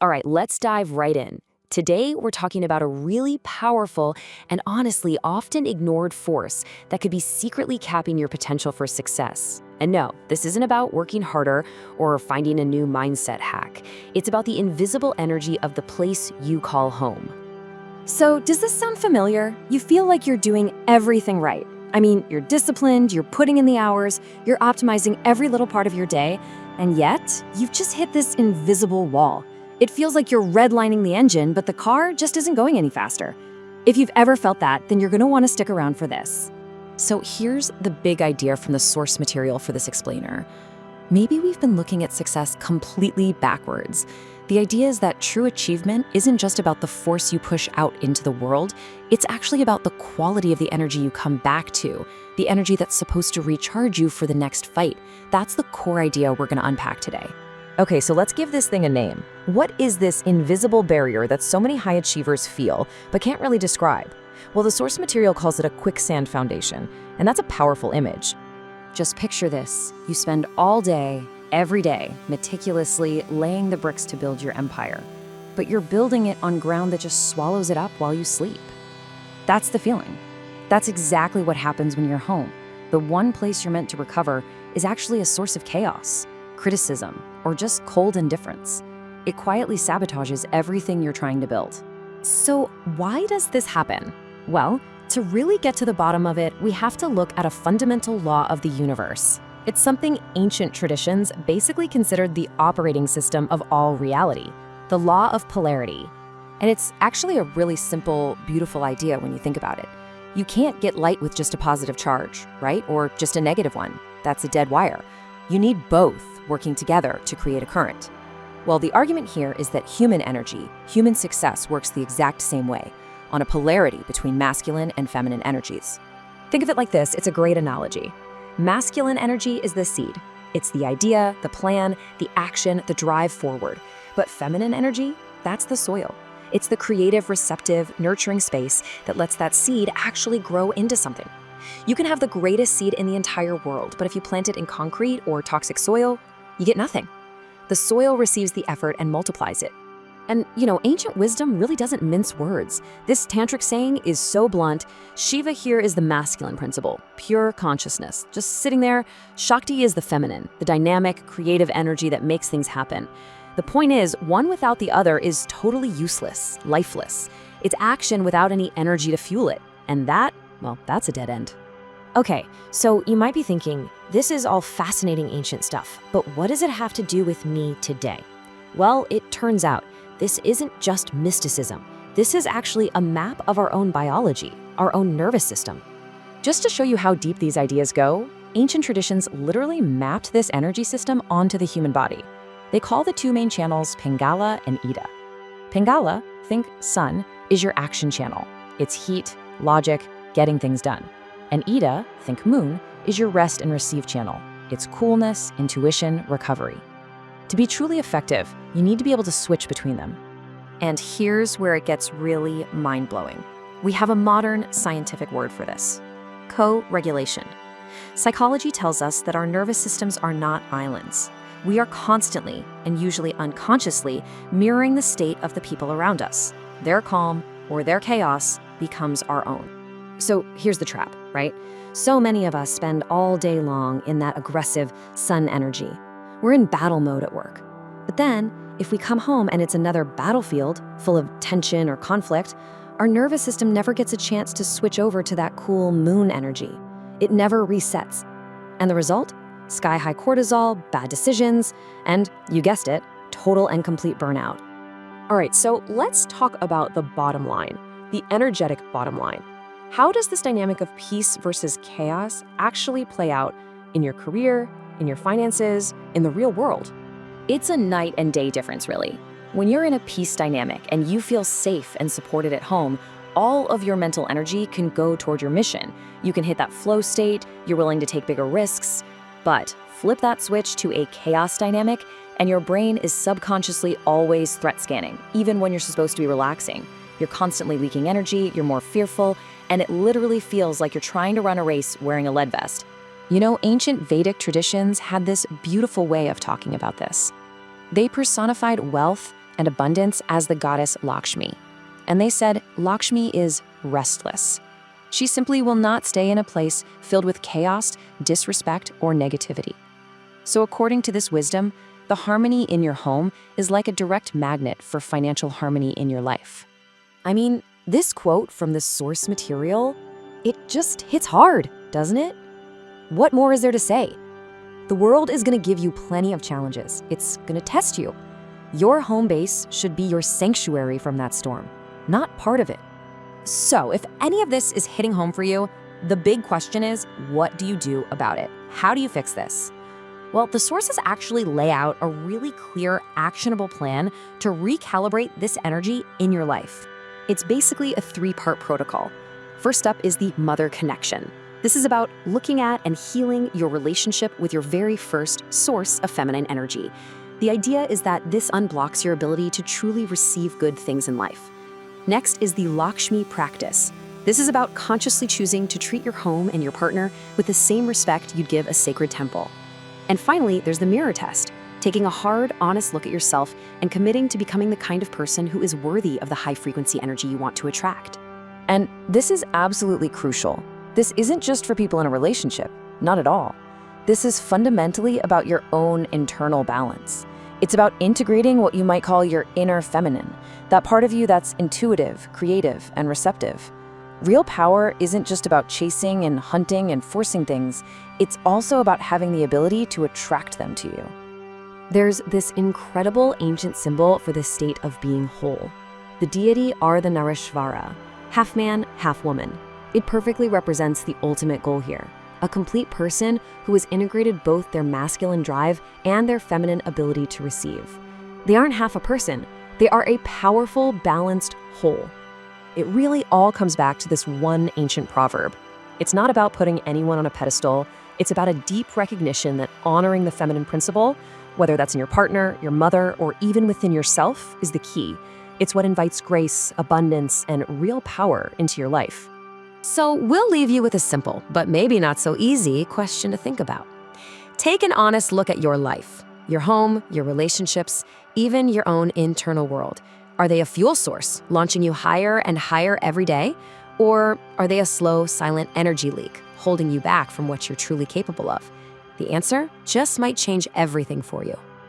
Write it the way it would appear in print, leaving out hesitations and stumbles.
All right, let's dive right in. Today, we're talking about a really powerful and honestly often ignored force that could be secretly capping your potential for success. And no, this isn't about working harder or finding a new mindset hack. It's about the invisible energy of the place you call home. So, does this sound familiar? You feel like you're doing everything right. I mean, you're disciplined, you're putting in the hours, you're optimizing every little part of your day, and yet, you've just hit this invisible wall. It feels like you're redlining the engine, but the car just isn't going any faster. If you've ever felt that, then you're going to want to stick around for this. So here's the big idea from the source material for this explainer. Maybe we've been looking at success completely backwards. The idea is that true achievement isn't just about the force you push out into the world, it's actually about the quality of the energy you come back to, the energy that's supposed to recharge you for the next fight. That's the core idea we're going to unpack today. Okay, so let's give this thing a name. What is this invisible barrier that so many high achievers feel but can't really describe? Well, the source material calls it a quicksand foundation, and that's a powerful image. Just picture this. You spend all day, every day, meticulously laying the bricks to build your empire, but you're building it on ground that just swallows it up while you sleep. That's the feeling. That's exactly what happens when you're home. The one place you're meant to recover is actually a source of chaos, criticism, or just cold indifference. It quietly sabotages everything you're trying to build. So why does this happen? Well, to really get to the bottom of it, we have to look at a fundamental law of the universe. It's something ancient traditions basically considered the operating system of all reality, the law of polarity. And it's actually a really simple, beautiful idea when you think about it. You can't get light with just a positive charge, right? Or just a negative one. That's a dead wire. You need both working together to create a current. Well, the argument here is that human energy, human success works the exact same way, on a polarity between masculine and feminine energies. Think of it like this, it's a great analogy. Masculine energy is the seed. It's the idea, the plan, the action, the drive forward. But feminine energy, that's the soil. It's the creative, receptive, nurturing space that lets that seed actually grow into something. You can have the greatest seed in the entire world, but if you plant it in concrete or toxic soil, you get nothing. The soil receives the effort and multiplies it. And, ancient wisdom really doesn't mince words. This tantric saying is so blunt. Shiva here is the masculine principle, pure consciousness, just sitting there. Shakti is the feminine, the dynamic, creative energy that makes things happen. The point is, one without the other is totally useless, lifeless. It's action without any energy to fuel it. And that's a dead end. Okay, so you might be thinking, this is all fascinating ancient stuff, but what does it have to do with me today? Well, it turns out, this isn't just mysticism. This is actually a map of our own biology, our own nervous system. Just to show you how deep these ideas go, ancient traditions literally mapped this energy system onto the human body. They call the two main channels Pingala and Ida. Pingala, think sun, is your action channel. It's heat, logic, getting things done. And Ida, think moon, is your rest and receive channel. It's coolness, intuition, recovery. To be truly effective, you need to be able to switch between them. And here's where it gets really mind-blowing. We have a modern scientific word for this: co-regulation. Psychology tells us that our nervous systems are not islands. We are constantly, and usually unconsciously, mirroring the state of the people around us. Their calm or their chaos becomes our own. So here's the trap, right? So many of us spend all day long in that aggressive sun energy. We're in battle mode at work. But then, if we come home and it's another battlefield full of tension or conflict, our nervous system never gets a chance to switch over to that cool moon energy. It never resets. And the result? Sky-high cortisol, bad decisions, and, you guessed it, total and complete burnout. All right, so let's talk about the bottom line, the energetic bottom line. How does this dynamic of peace versus chaos actually play out in your career, in your finances, in the real world? It's a night and day difference, really. When you're in a peace dynamic and you feel safe and supported at home, all of your mental energy can go toward your mission. You can hit that flow state, you're willing to take bigger risks. But flip that switch to a chaos dynamic, and your brain is subconsciously always threat scanning, even when you're supposed to be relaxing. You're constantly leaking energy, you're more fearful, and it literally feels like you're trying to run a race wearing a lead vest. Ancient Vedic traditions had this beautiful way of talking about this. They personified wealth and abundance as the goddess Lakshmi. And they said Lakshmi is restless. She simply will not stay in a place filled with chaos, disrespect, or negativity. So according to this wisdom, the harmony in your home is like a direct magnet for financial harmony in your life. I mean, this quote from the source material, it just hits hard, doesn't it? What more is there to say? The world is going to give you plenty of challenges. It's going to test you. Your home base should be your sanctuary from that storm, not part of it. So if any of this is hitting home for you, the big question is, what do you do about it? How do you fix this? Well, the sources actually lay out a really clear, actionable plan to recalibrate this energy in your life. It's basically a 3-part protocol. First up is the mother connection. This is about looking at and healing your relationship with your very first source of feminine energy. The idea is that this unblocks your ability to truly receive good things in life. Next is the Lakshmi practice. This is about consciously choosing to treat your home and your partner with the same respect you'd give a sacred temple. And finally, there's the mirror test, taking a hard, honest look at yourself and committing to becoming the kind of person who is worthy of the high-frequency energy you want to attract. And this is absolutely crucial. This isn't just for people in a relationship, not at all. This is fundamentally about your own internal balance. It's about integrating what you might call your inner feminine, that part of you that's intuitive, creative, and receptive. Real power isn't just about chasing and hunting and forcing things, it's also about having the ability to attract them to you. There's this incredible ancient symbol for the state of being whole. The deity Ardhanarishvara, half man, half woman. It perfectly represents the ultimate goal here, a complete person who has integrated both their masculine drive and their feminine ability to receive. They aren't half a person, they are a powerful, balanced whole. It really all comes back to this one ancient proverb. It's not about putting anyone on a pedestal, it's about a deep recognition that honoring the feminine principle, whether that's in your partner, your mother, or even within yourself, is the key. It's what invites grace, abundance, and real power into your life. So we'll leave you with a simple, but maybe not so easy, question to think about. Take an honest look at your life, your home, your relationships, even your own internal world. Are they a fuel source, launching you higher and higher every day? Or are they a slow, silent energy leak, holding you back from what you're truly capable of? The answer just might change everything for you.